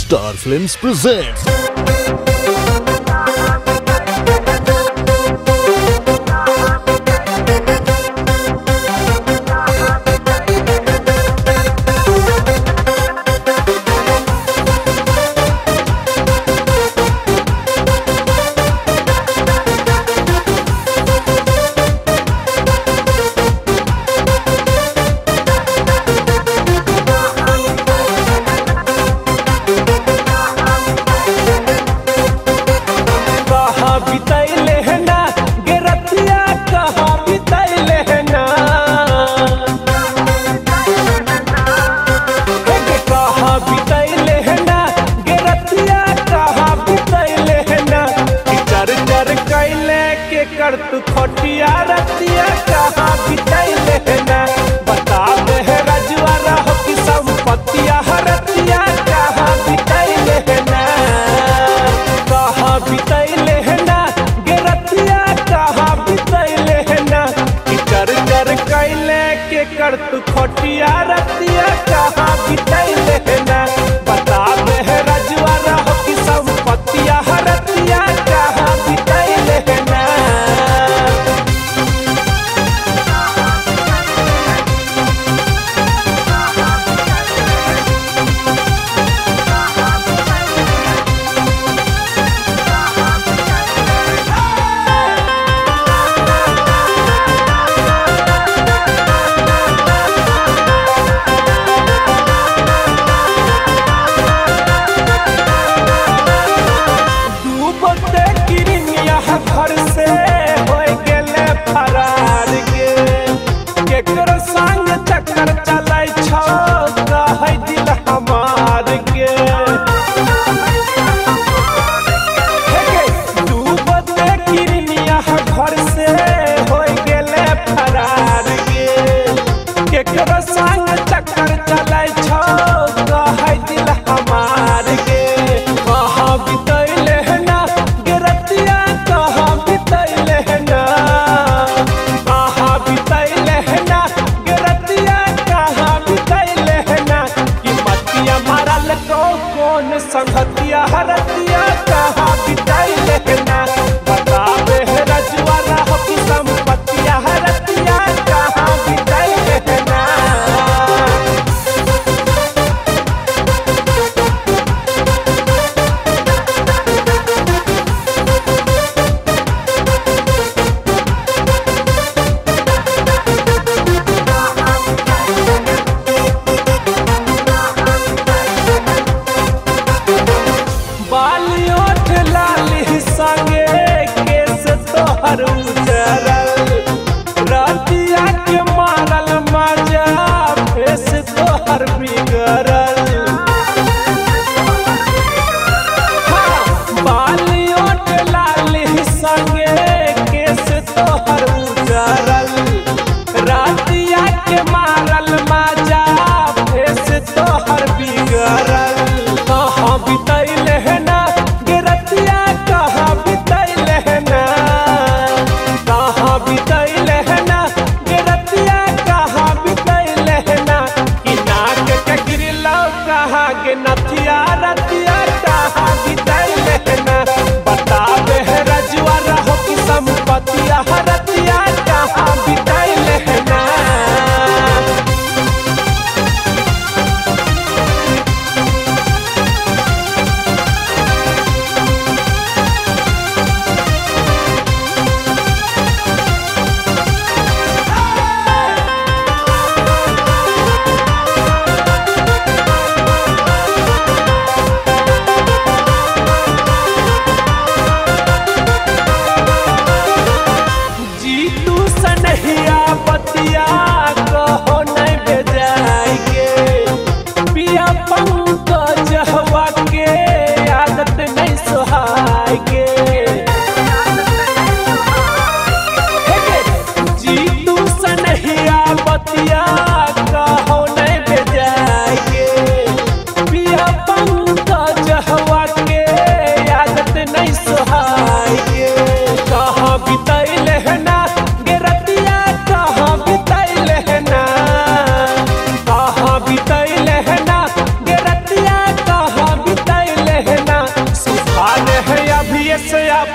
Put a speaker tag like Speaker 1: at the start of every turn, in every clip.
Speaker 1: Star Films presents
Speaker 2: तू खोटिया रतिया कहाँ बितैले ना बता दे रजवारा हो कि संपत्तिया हरतिया कहाँ बितैले ना गे रतिया कहाँ बितैले ना कि चर चर कैले के कर तू खोटिया रतिया कहाँ बितैले ना बता दे रजवारा हो कि संपत्तिया हरतिया कहाँ बितैले ना। घर से हो गेले फरार के केकरो संग चक्कर चलै छौ कहै दिल हमार के डूबते किरनिया घर से हो गेले फरार के केकरो संग चक्कर चलै छौ कहै दिल हमार के कहाँ बितैले ना गे रतिया कहाँ बितैले ना गे रतिया कहाँ बितैले ना कि मतिया मारल को कौन संगतिया हरतिया कहाँ बितैले ना बतावे रजवारा हो कि संपत्तिया हरतिया कहाँ बितैले ना। बालियों लाली संग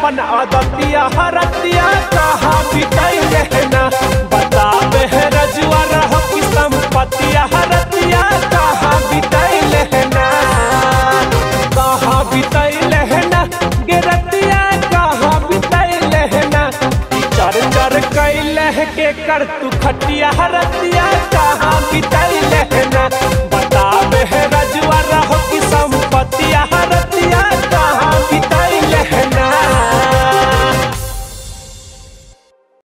Speaker 2: अपन आदतिया हरतिया कहाँ बितैले ना बतावे है रजुआ रह की संपत्तिया हरतिया कहाँ बितैले ना कहाँ बितैले ना गिरतिया कहाँ बितैले ना चर चर कैले के कर तू खटिया